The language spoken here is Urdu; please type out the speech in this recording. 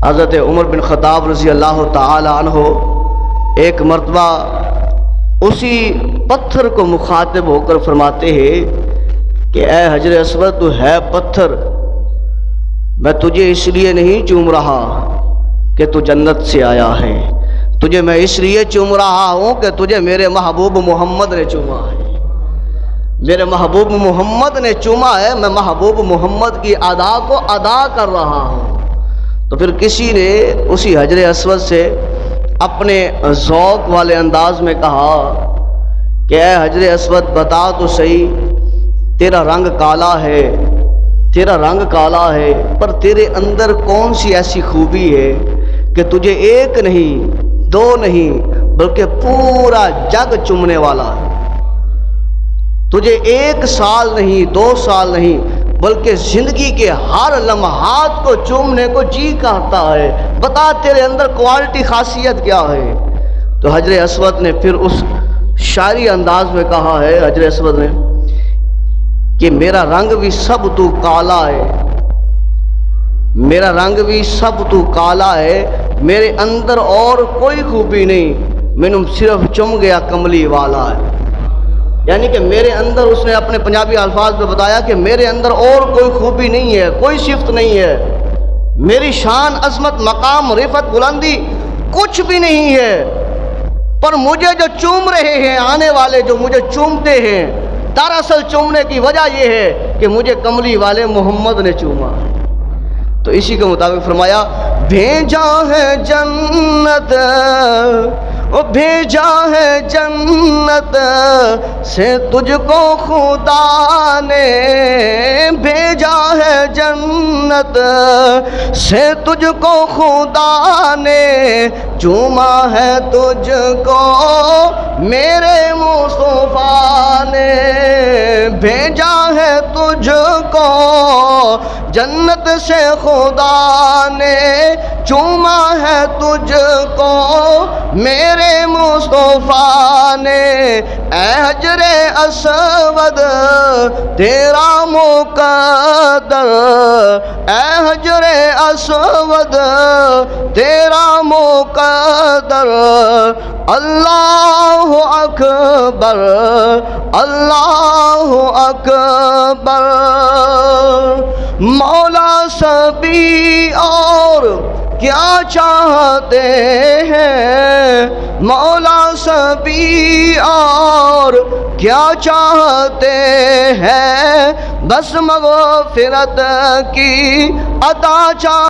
حضرت عمر بن خطاب رضی اللہ تعالی عنہ ایک مرتبہ اسی پتھر کو مخاطب ہو کر فرماتے ہیں کہ اے حجر اسود تو ہے پتھر، میں تجھے اس لیے نہیں چوم رہا کہ تو جنت سے آیا ہے، تجھے میں اس لیے چوم رہا ہوں کہ تجھے میرے محبوب محمد نے چوما ہے، میرے محبوب محمد نے چوما ہے، میں محبوب محمد کی ادا کو ادا کر رہا ہوں۔ تو پھر کسی نے اسی حجر اسود سے اپنے ذوق والے انداز میں کہا کہ اے حجر اسود بتا تو صحیح، تیرا رنگ کالا ہے، تیرا رنگ کالا ہے، پر تیرے اندر کون سی ایسی خوبی ہے کہ تجھے ایک نہیں دو نہیں بلکہ پورا جگ چومنے والا ہے، تجھے 1 سال نہیں 2 سال نہیں بلکہ زندگی کے ہر لمحات کو چومنے کو جی کرتا ہے، بتا تیرے اندر کوالٹی خاصیت کیا ہے۔ تو حجر اسود نے پھر اس شاعری انداز میں کہا ہے، حجر اسود نے کہ میرا رنگ بھی سب تو کالا ہے، میرا رنگ بھی سب تو کالا ہے، میرے اندر اور کوئی خوبی نہیں، مینوں صرف چم گیا کملی والا ہے۔ یعنی کہ میرے اندر، اس نے اپنے پنجابی الفاظ میں بتایا کہ میرے اندر اور کوئی خوبی نہیں ہے، کوئی صفت نہیں ہے، میری شان عظمت مقام رفعت بلندی کچھ بھی نہیں ہے، پر مجھے جو چوم رہے ہیں آنے والے، جو مجھے چومتے ہیں، دراصل چومنے کی وجہ یہ ہے کہ مجھے کملی والے محمد نے چوما۔ تو اسی کے مطابق فرمایا بھیجا ہے جنت، او بھیجا ہے جنت سے تجھ کو خدا نے، بھیجا ہے جنت سے تجھ کو خدا نے، چوما ہے تجھ کو میرے مصطفیٰ نے، بھیجا ہے تجھ کو جنت سے خدا نے، چوما ہے تجھ کو میرے مصطفیٰ نے، اے حجر اسود تیرا مقدر، اے حجر اسود تیرا مقدر، اللہ اکبر اللہ اکبر۔ مولا سبھی اور کیا چاہتے ہیں، مولا سبھی اور کیا چاہتے ہیں، بس مغفرت کی عطا چاہتے